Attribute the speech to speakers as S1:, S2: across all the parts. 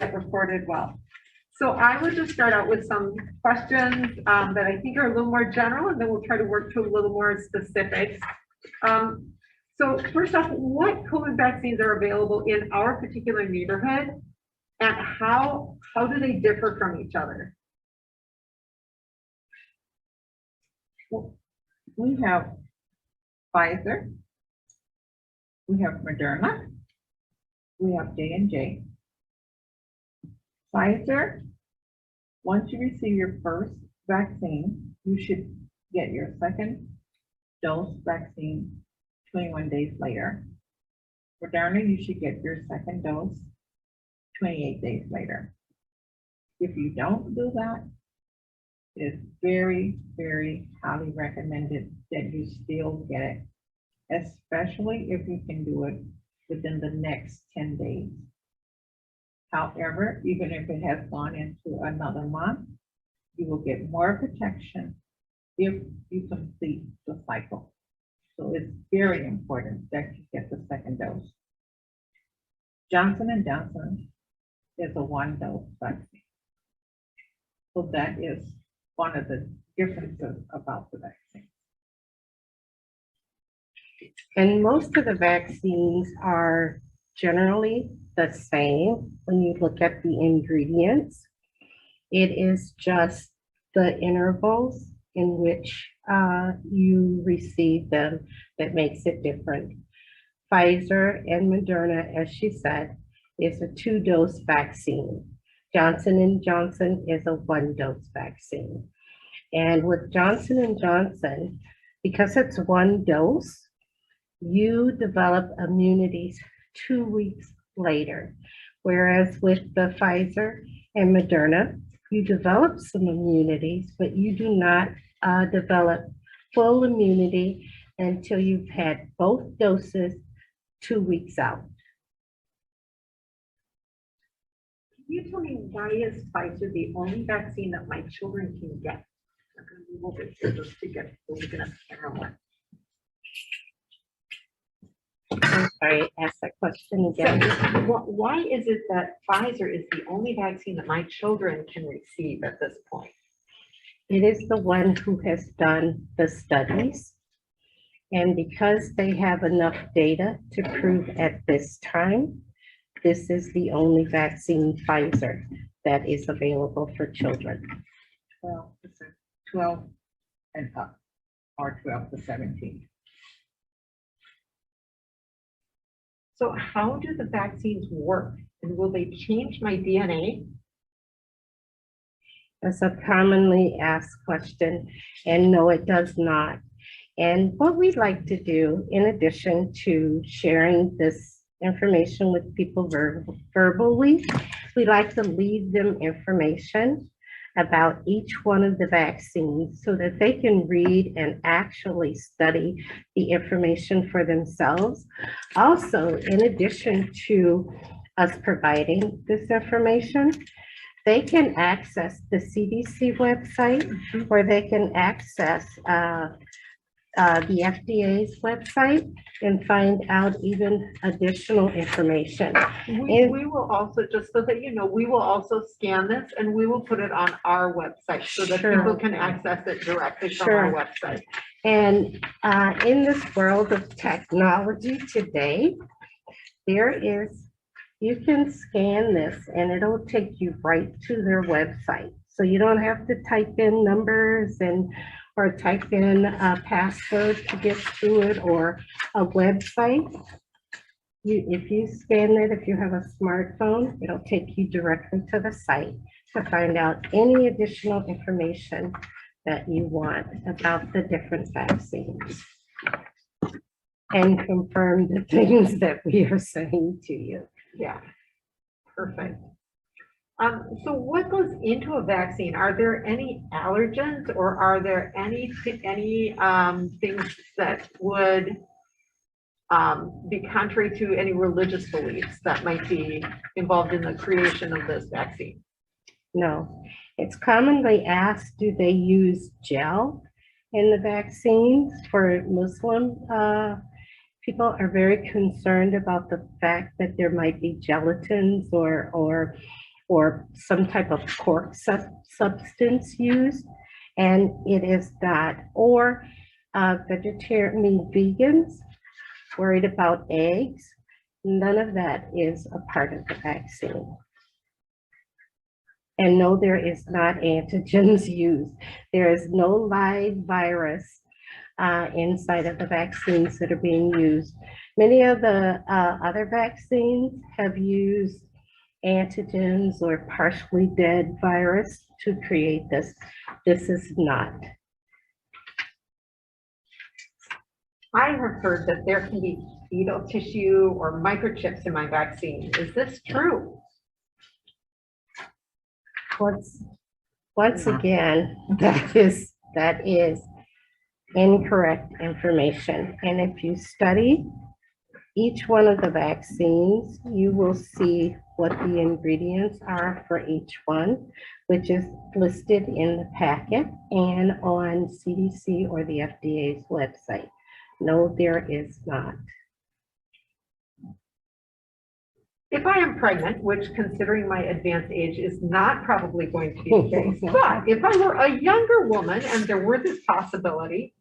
S1: That recorded well. So I would just start out with some questions that I think are a little more general, and then we'll try to work to a little more specifics. So first off, what COVID vaccines are available in our particular neighborhood, and how do they differ from each other?
S2: We have Pfizer, we have Moderna, we have J&J. Pfizer, once you receive your first vaccine, you should get your second dose vaccine 21 days later. Moderna, you should get your second dose 28 days later. If you don't do that, it's very, very highly recommended that you still get it, especially if you can do it within the next 10 days. However, even if it has gone into another month, you will get more protection if you complete the cycle. So it's very important that you get the second dose. Johnson & Johnson is a one-dose vaccine. So that is one of the differences about the vaccine.
S3: And most of the vaccines are generally the same when you look at the ingredients. It is just the intervals in which you receive them that makes it different. Pfizer and Moderna, as she said, is a 2-dose vaccine. Johnson & Johnson is a 1-dose vaccine. And with Johnson & Johnson, because it's 1 dose, you develop immunities 2 weeks later. Whereas with the Pfizer and Moderna, you develop some immunities, but you do not develop full immunity until you've had both doses 2 weeks out.
S1: Can you tell me why is Pfizer the only vaccine that my children can get? I'm going to move over here just to get looking at the camera one.
S3: I'm sorry, ask that question again.
S1: So, why is it that Pfizer is the only vaccine that my children can receive at this point?
S3: It is the one who has done the studies. And because they have enough data to prove at this time, this is the only vaccine, Pfizer, that is available for children.
S2: 12 and up, or 12 to 17.
S1: So how do the vaccines work? And will they change my DNA?
S3: That's a commonly asked question, and no, it does not. And what we like to do, in addition to sharing this information with people verbally, we like to leave them information about each one of the vaccines so that they can read and actually study the information for themselves. Also, in addition to us providing this information, they can access the CDC website, or they can access the FDA's website and find out even additional information.
S1: We will also, just so that you know, we will also scan this and we will put it on our website so that
S3: Sure.
S1: people can access it directly from
S3: Sure.
S1: our website.
S3: And in this world of technology today, you can scan this and it'll take you right to their website. So you don't have to type in numbers or type in a password to get to it, or a website. If you scan it, if you have a smartphone, it'll take you directly to the site to find out any additional information that you want about the different vaccines and confirm the things that we are saying to you.
S1: Yeah, perfect. So what goes into a vaccine? Are there any allergens, or are there any things that would be contrary to any religious beliefs that might be involved in the creation of this vaccine?
S3: No, it's commonly asked, do they use gel in the vaccines? For Muslim people are very concerned about the fact that there might be gelatins or or some type of pork substance used, and it is not. Or vegetarian, vegans worried about eggs. None of that is a part of the vaccine. And no, there is not antigens used. There is no live virus inside of the vaccines that are being used. Many of the other vaccines have used antigens or partially dead virus to create this. This is not.
S1: I have heard that there can be fetal tissue or microchips in my vaccine. Is this true?
S3: Once again, that is incorrect information. And if you study each one of the vaccines, you will see what the ingredients are for each one, which is listed in the packet and on CDC or the FDA's website. No, there is not.
S1: If I am pregnant, which considering my advanced age is not probably going to be the case, but if I were a younger woman and there were this possibility,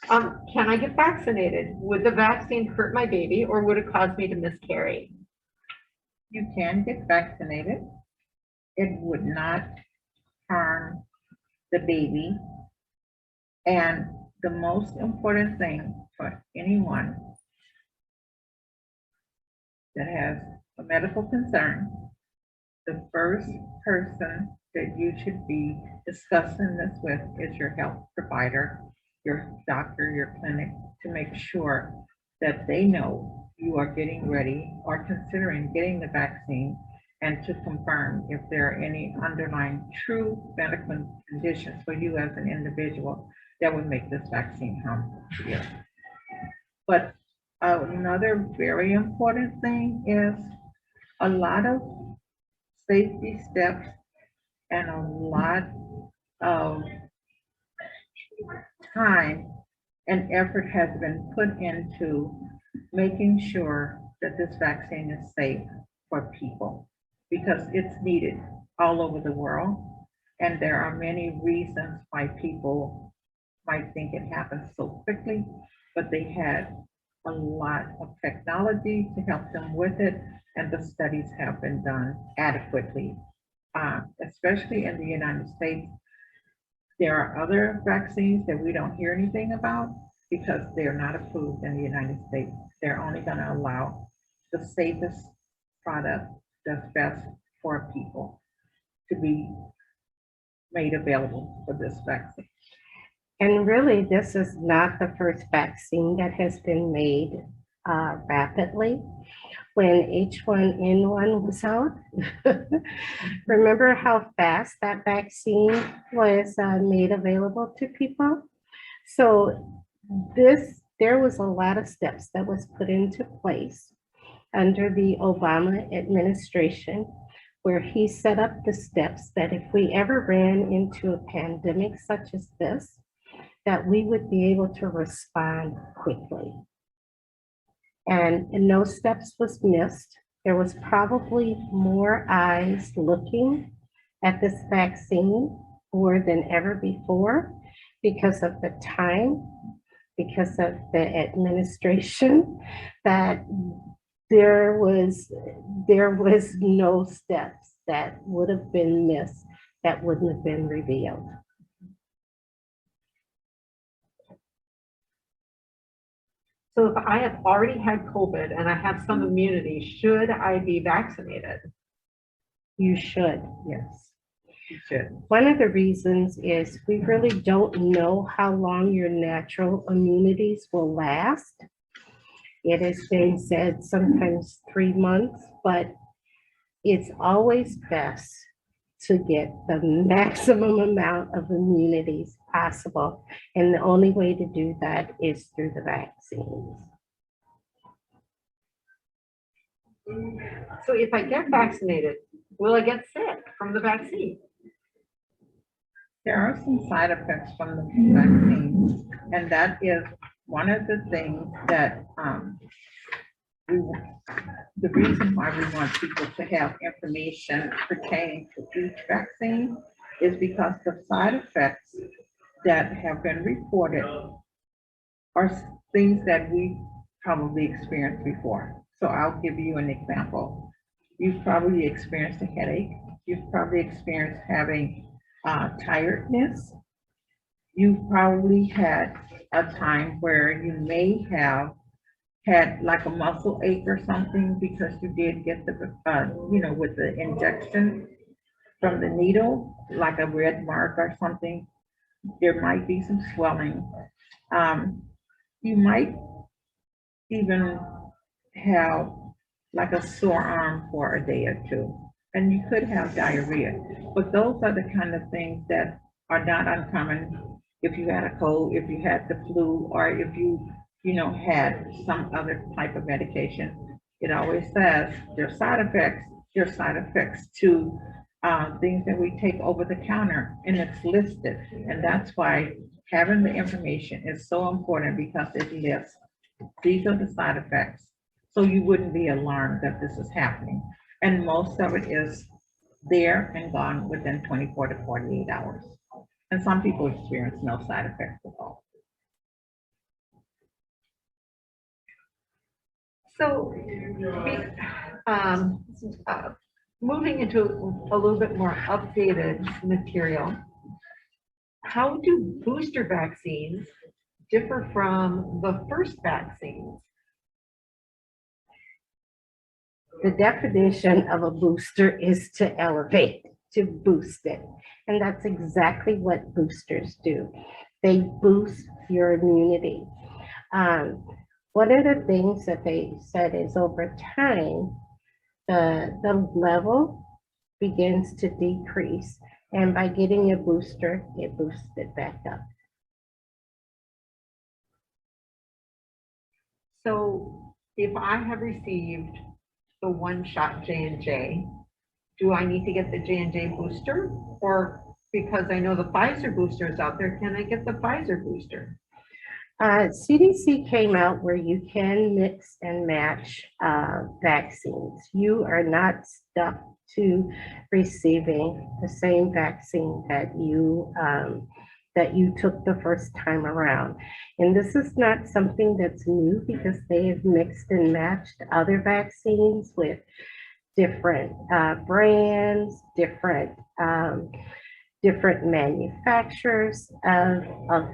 S1: can I get vaccinated? Would the vaccine hurt my baby or would it cause me to miscarry?
S2: You can get vaccinated. It would not harm the baby. And the most important thing for anyone that has a medical concern, the first person that you should be discussing this with is your health provider, your doctor, your clinic, to make sure that they know you are getting ready or considering getting the vaccine, and to confirm if there are any underlying true medical conditions for you as an individual that would make this vaccine harmful to you. But another very important thing is a lot of safety steps and a lot of time and effort has been put into making sure that this vaccine is safe for people, because it's needed all over the world. And there are many reasons why people might think it happened so quickly, but they had a lot of technology to help them with it, and the studies have been done adequately, especially in the United States. There are other vaccines that we don't hear anything about because they're not approved in the United States. They're only going to allow the safest product that's best for people to be made available for this vaccine.
S3: And really, this is not the first vaccine that has been made rapidly. When H1N1 was out, remember how fast that vaccine was made available to people? So there was a lot of steps that was put into place under the Obama administration, where he set up the steps that if we ever ran into a pandemic such as this, that we would be able to respond quickly. And no steps was missed. There was probably more eyes looking at this vaccine more than ever before because of the time, because of the administration, that there was no steps that would have been missed, that wouldn't have been revealed.
S1: So if I have already had Colbit and I have some immunity, should I be vaccinated?
S3: You should.
S2: Yes, you should.
S3: One of the reasons is we really don't know how long your natural immunities will last. It has been said sometimes 3 months, but it's always best to get the maximum amount of immunities possible. And the only way to do that is through the vaccines.
S1: So if I get vaccinated, will I get sick from the vaccine?
S2: There are some side effects from the vaccine, and that is one of the things that the reason why we want people to have information pertaining to each vaccine is because the side effects that have been reported are things that we probably experienced before. So I'll give you an example. You've probably experienced a headache. You've probably experienced having tiredness. You've probably had a time where you may have had like a muscle ache or something because you did get the, with the injection from the needle, like a red mark or something. There might be some swelling. You might even have like a sore arm for a day or two, and you could have diarrhea. But those are the kind of things that are not uncommon if you had a cold, if you had the flu, or if you had some other type of medication. It always says there are side effects to things that we take over the counter, and it's listed. And that's why having the information is so important, because it lists, these are the side effects. So you wouldn't be alarmed that this is happening. And most of it is there and gone within 24 to 48 hours. And some people experience no side effects at all.
S1: So, moving into a little bit more updated material, how do booster vaccines differ from the first vaccines?
S3: The definition of a booster is to elevate, to boost it. And that's exactly what boosters do. They boost your immunity. One of the things that they said is over time, the level begins to decrease. And by getting a booster, it boosts it back up.
S1: So if I have received the one-shot J&J, do I need to get the J&J booster? Or because I know the Pfizer booster is out there, can I get the Pfizer booster?
S3: CDC came out where you can mix and match vaccines. You are not stuck to receiving the same vaccine that you took the first time around. And this is not something that's new, because they have mixed and matched other vaccines with different brands, different manufacturers of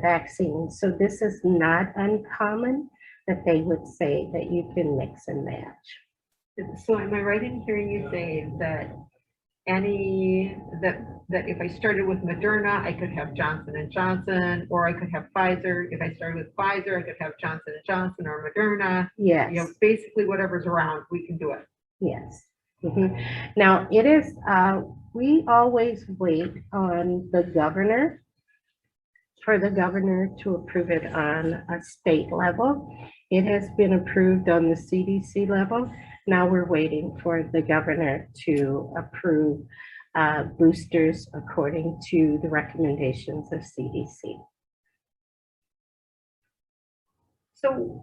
S3: vaccines. So this is not uncommon that they would say that you can mix and match.
S1: So am I right in hearing you say that that if I started with Moderna, I could have Johnson & Johnson, or I could have Pfizer. If I started with Pfizer, I could have Johnson & Johnson or Moderna.
S3: Yes.
S1: Basically whatever's around, we can do it.
S3: Yes. Mm-hmm. Now, it is, we always wait on the governor, for the governor to approve it on a state level. It has been approved on the CDC level. Now we're waiting for the governor to approve boosters according to the recommendations of CDC.
S1: So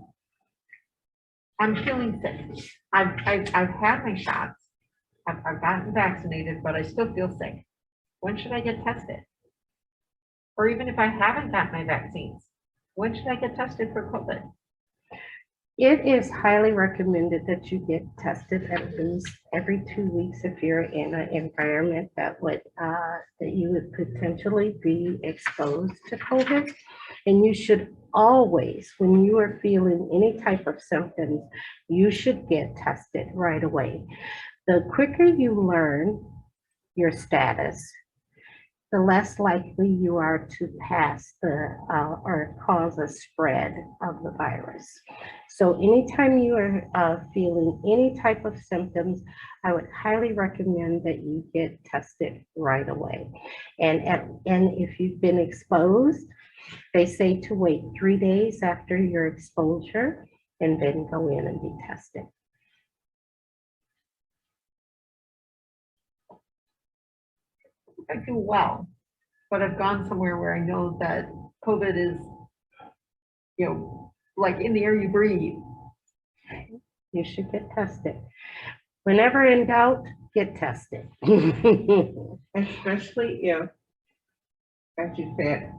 S1: I'm feeling sick. I've had my shots. I've gotten vaccinated, but I still feel sick. When should I get tested? Or even if I haven't got my vaccines, when should I get tested for COVID?
S3: It is highly recommended that you get tested at least every 2 weeks if you're in an environment that you would potentially be exposed to COVID. And you should always, when you are feeling any type of symptoms, you should get tested right away. The quicker you learn your status, the less likely you are to pass or cause a spread of the virus. So anytime you are feeling any type of symptoms, I would highly recommend that you get tested right away. And if you've been exposed, they say to wait 3 days after your exposure and then go in and be tested.
S1: I do well, but I've gone somewhere where I know that COVID is, like in the air you breathe.
S3: You should get tested. Whenever in doubt, get tested.
S2: Especially if, as you said,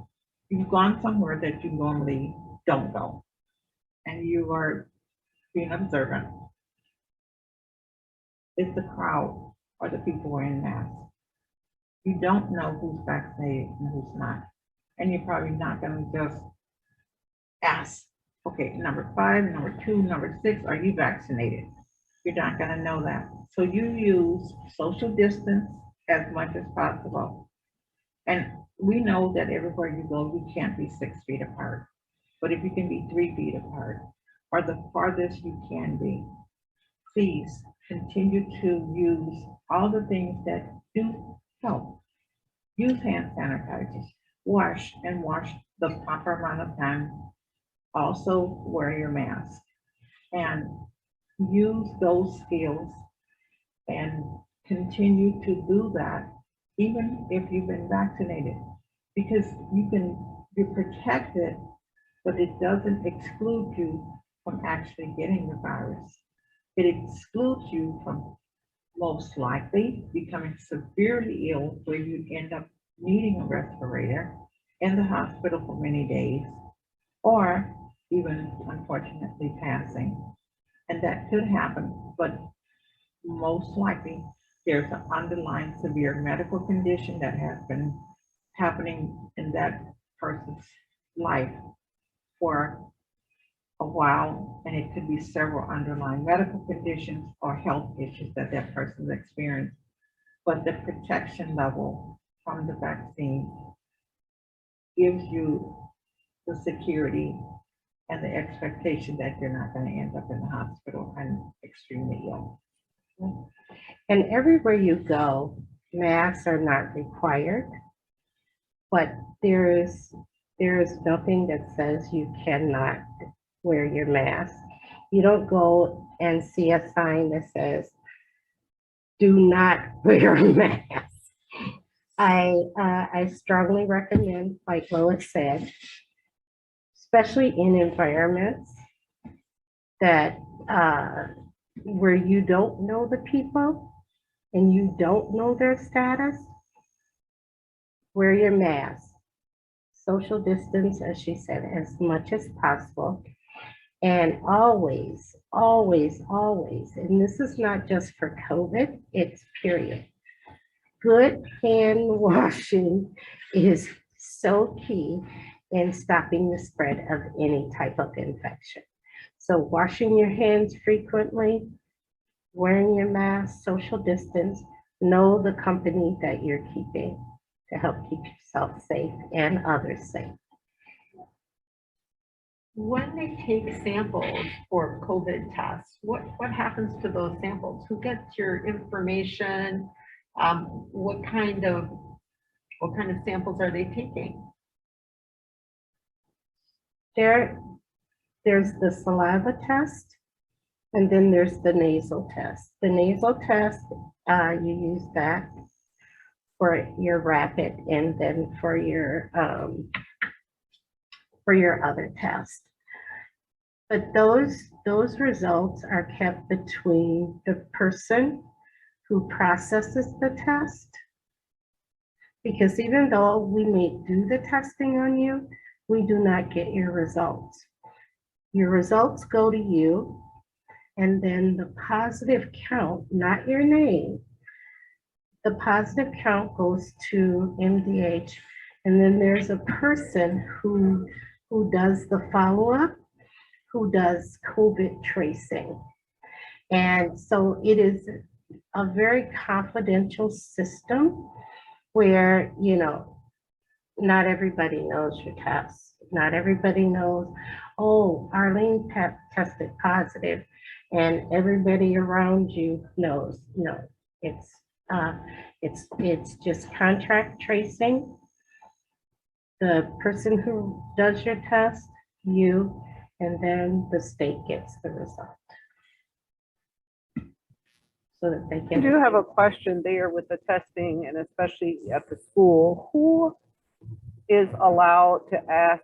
S2: you've gone somewhere that you normally don't go, and you are being observant. It's the crowd or the people wearing masks. You don't know who's vaccinated and who's not. And you're probably not gonna just ask, okay, number 5, number 2, number 6, are you vaccinated? You're not gonna know that. So you use social distance as much as possible. And we know that everywhere you go, you can't be 6 feet apart. But if you can be 3 feet apart, or the farthest you can be, please continue to use all the things that do help. Use hand sanitizers, wash the proper amount of time. Also wear your mask and use those skills and continue to do that even if you've been vaccinated, because you're protected, but it doesn't exclude you from actually getting the virus. It excludes you from most likely becoming severely ill, where you end up needing a respirator in the hospital for many days, or even unfortunately passing. And that could happen, but most likely there's an underlying severe medical condition that has been happening in that person's life for a while, and it could be several underlying medical conditions or health issues that that person's experienced. But the protection level from the vaccine gives you the security and the expectation that you're not going to end up in the hospital and extremely ill.
S3: And everywhere you go, masks are not required, but there is nothing that says you cannot wear your mask. You don't go and see a sign that says, do not wear a mask. I strongly recommend, like Lois said, especially in environments that where you don't know the people and you don't know their status, wear your mask. Social distance, as she said, as much as possible. And always, always, always, and this is not just for COVID, it's period. Good hand washing is so key in stopping the spread of any type of infection. So washing your hands frequently, wearing your mask, social distance, know the company that you're keeping to help keep yourself safe and others safe.
S1: When they take samples for COVID tests, what happens to those samples? Who gets your information? What kind of samples are they taking?
S3: There's the saliva test, and then there's the nasal test. The nasal test, you use that for your rapid, and then for your other test. But those results are kept between the person who processes the test, because even though we may do the testing on you, we do not get your results. Your results go to you, and then the positive count, not your name, the positive count goes to MDH, and then there's a person who does the follow-up, who does Colbit tracing. And so it is a very confidential system where, you know, not everybody knows your test. Not everybody knows, oh, Arlene tested positive, and everybody around you knows. No, it's just contract tracing. The person who does your test, you, and then the state gets the result. So that they
S4: I
S3: can.
S4: do have a question there with the testing, and especially at the school. Who is allowed to ask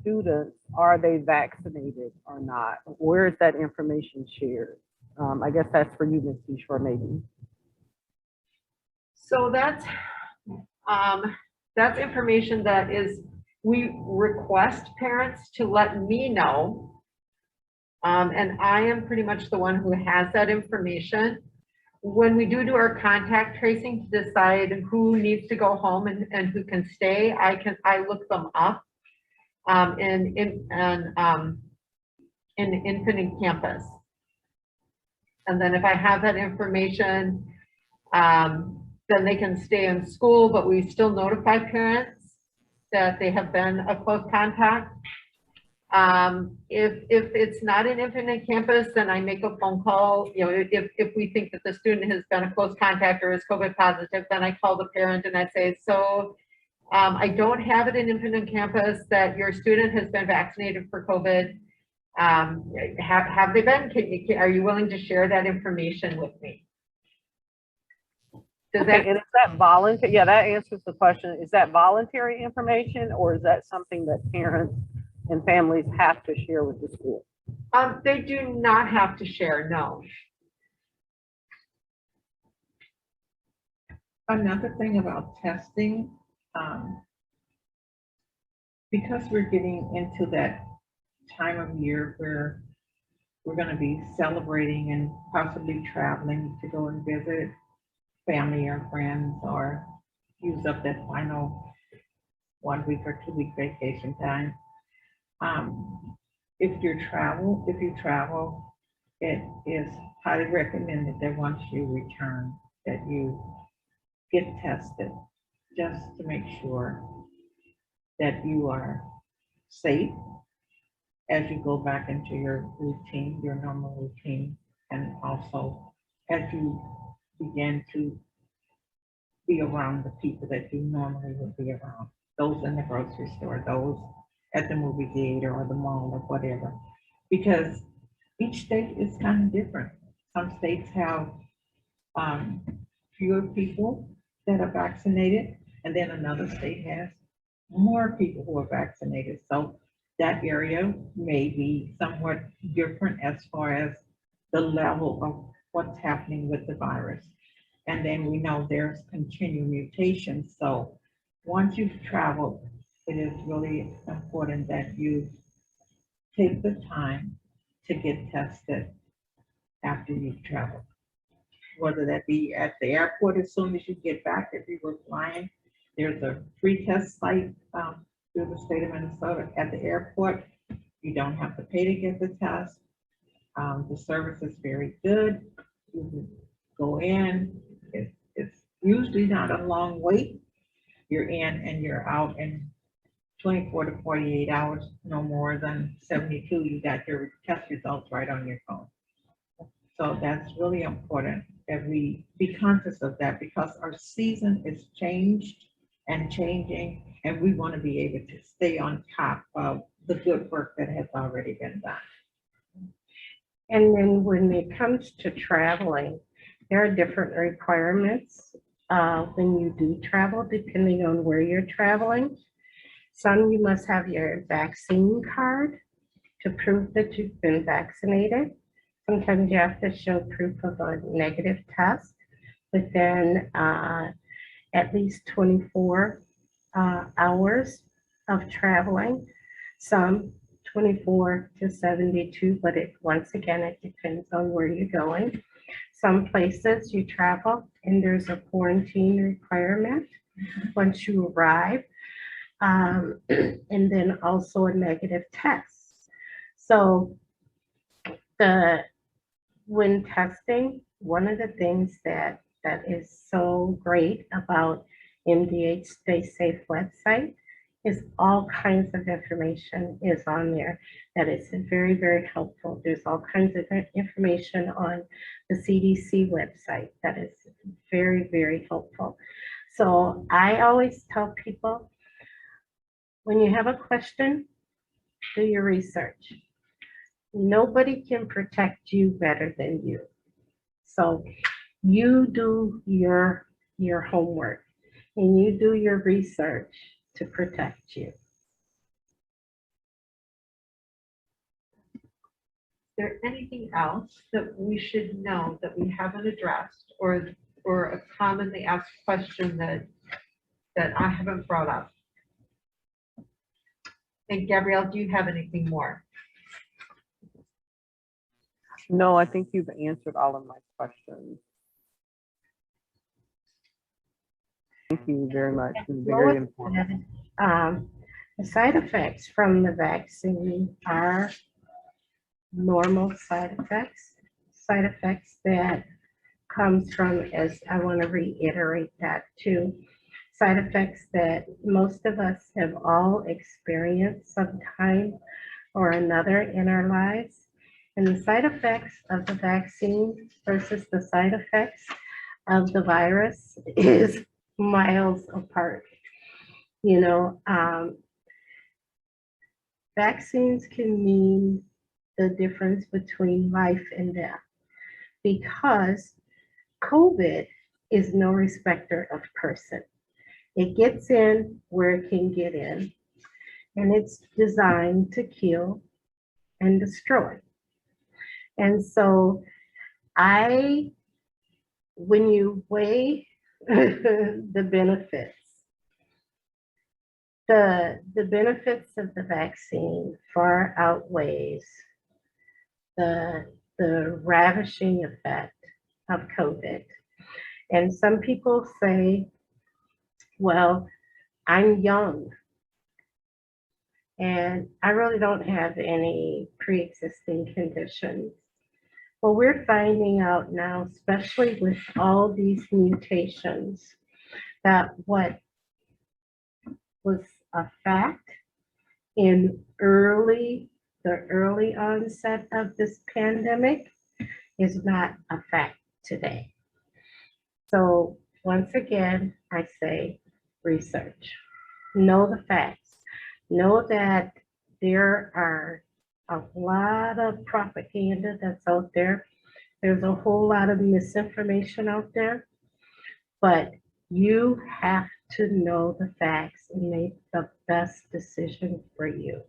S4: students, are they vaccinated or not? Where is that information shared? I guess that's for you, Ms. Kishore, maybe.
S1: So that's information that is, we request parents to let me know. And I am pretty much the one who has that information. When we do our contact tracing to decide who needs to go home and who can stay, I look them up in Infinite Campus. And then if I have that information, then they can stay in school, but we still notify parents that they have been a close contact. If it's not an Infinite Campus, then I make a phone call. You know, if we think that the student has been a close contact or is COVID positive, then I call the parent and I say, so I don't have it in Infinite Campus that your student has been vaccinated for COVID. Have they been? Are you willing to share that information with me? Does
S4: Okay,
S1: that,
S4: and is that voluntary? Yeah, that answers the question. Is that voluntary information, or is that something that parents and families have to share with the school?
S1: they do not have to share, no.
S2: Another thing about testing, because we're getting into that time of year where we're going to be celebrating and possibly traveling to go and visit family or friends or use up that final 1 week or 2 week vacation time. If you travel, it is highly recommended that once you return, that you get tested just to make sure that you are safe as you go back into your routine, your normal routine, and also as you begin to be around the people that you normally would be around, those in the grocery store, those at the movie theater or the mall or whatever, because each state is kind of different. Some states have fewer people that are vaccinated, and then another state has more people who are vaccinated. So that area may be somewhat different as far as the level of what's happening with the virus. And then we know there's continued mutations. So once you've traveled, it is really important that you take the time to get tested after you've traveled. Whether that be at the airport as soon as you get back, if you were flying, there's a free test site through the state of Minnesota at the airport. You don't have to pay to get the test. The service is very good. You can go in. It's usually not a long wait. You're in and you're out in 24 to 48 hours, no more than 72. You got your test results right on your phone. So that's really important that we be conscious of that, because our season is changed and changing, and we want to be able to stay on top of the good work that has already been done.
S3: And then when it comes to traveling, there are different requirements when you do travel, depending on where you're traveling. Some, you must have your vaccine card to prove that you've been vaccinated. Sometimes you have to show proof of a negative test within at least 24 hours of traveling. Some 24 to 72, but once again, it depends on where you're going. Some places you travel and there's a quarantine requirement once you arrive, and then also a negative test. So when testing, one of the things that is so great about MDH Stay Safe website is all kinds of information is on there that is very, very helpful. There's all kinds of information on the CDC website that is very, very helpful. So I always tell people, when you have a question, do your research. Nobody can protect you better than you. So you do your homework and you do your research to protect you.
S1: there anything else that we should know that we haven't addressed, or a commonly asked question that I haven't brought up? And Gabrielle, do you have anything more?
S4: No, I think you've answered all of my questions. Thank you very much. It's very important.
S3: The side effects from the vaccine are normal side effects that comes from, as I want to reiterate that too, side effects that most of us have all experienced sometime or another in our lives. And the side effects of the vaccine versus the side effects of the virus is miles apart. You know, vaccines can mean the difference between life and death, because COVID is no respecter of person. It gets in where it can get in, and it's designed to kill and destroy. And so when you weigh the benefits, the benefits of the vaccine far outweighs the ravishing effect of COVID. And some people say, well, I'm young and I really don't have any pre-existing conditions. Well, we're finding out now, especially with all these mutations, that what was a fact in the early onset of this pandemic is not a fact today. So once again, I say research, know the facts, know that there are a lot of propaganda that's out there. There's a whole lot of misinformation out there, but you have to know the facts and make the best decision for you.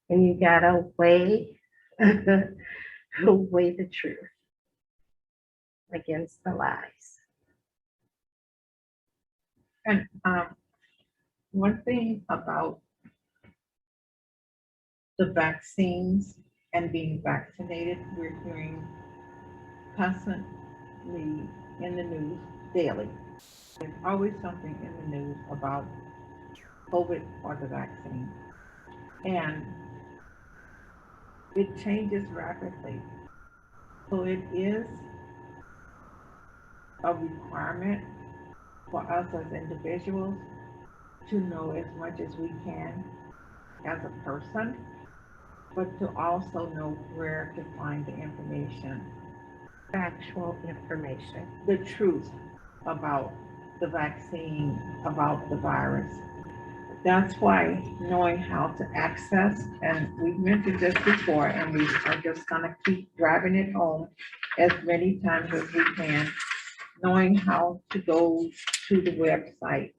S3: And you gotta weigh the truth against the lies.
S2: And one thing about the vaccines and being vaccinated, we're hearing constantly in the news daily. There's always something in the news about COVID or the vaccine. And it changes rapidly. So it is a requirement for us as individuals to know as much as we can as a person, but to also know where to find the information,
S3: Factual information.
S2: the truth about the vaccine, about the virus. That's why knowing how to access, and we've mentioned this before, and we are just gonna keep driving it home as many times as we can, knowing how to go to the website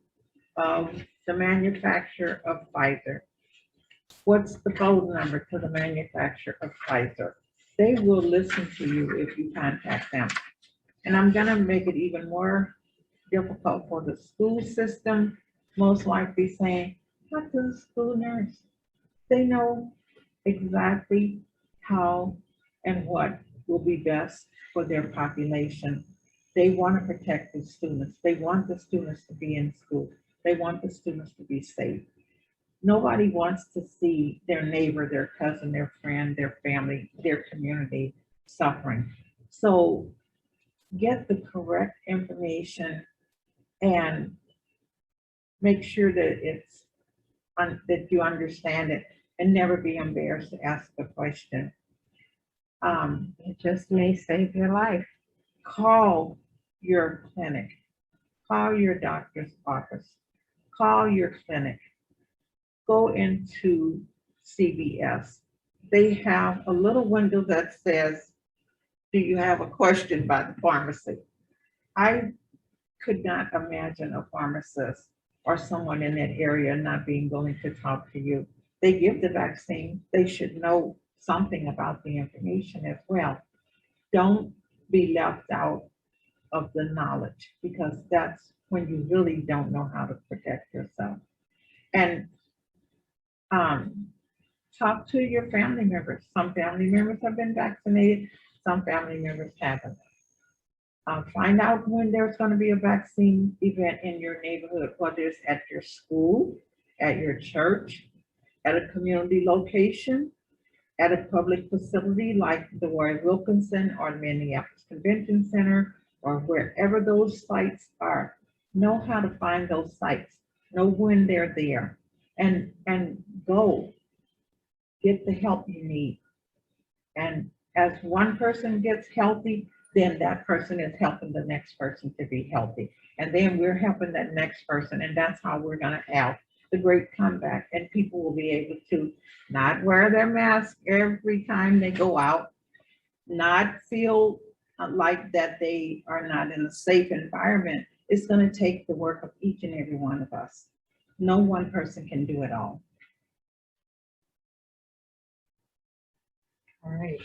S2: of the manufacturer of Pfizer. What's the phone number to the manufacturer of Pfizer? They will listen to you if you contact them. And I'm gonna make it even more difficult for the school system, most likely saying, talk to the school nurse. They know exactly how and what will be best for their population. They want to protect the students. They want the students to be in school. They want the students to be safe. Nobody wants to see their neighbor, their cousin, their friend, their family, their community suffering. So get the correct information and make sure that that you understand it, and never be embarrassed to ask the question.
S3: It just may save your life.
S2: Call your clinic, call your doctor's office, call your clinic, go into CVS. They have a little window that says, do you have a question by the pharmacy? I could not imagine a pharmacist or someone in that area not being willing to talk to you. They give the vaccine, they should know something about the information as well. Don't be left out of the knowledge, because that's when you really don't know how to protect yourself. And talk to your family members. Some family members have been vaccinated, some family members haven't. Find out when there's going to be a vaccine event in your neighborhood, whether it's at your school, at your church, at a community location, at a public facility like the Roy Wilkinson or Minneapolis Convention Center, or wherever those sites are. Know how to find those sites, know when they're there, and go get the help you need. And as one person gets healthy, then that person is helping the next person to be healthy. And then we're helping that next person, and that's how we're gonna have the great comeback, and people will be able to not wear their mask every time they go out, not feel like that they are not in a safe environment. It's gonna take the work of each and every one of us. No one person can do it all.
S1: All right.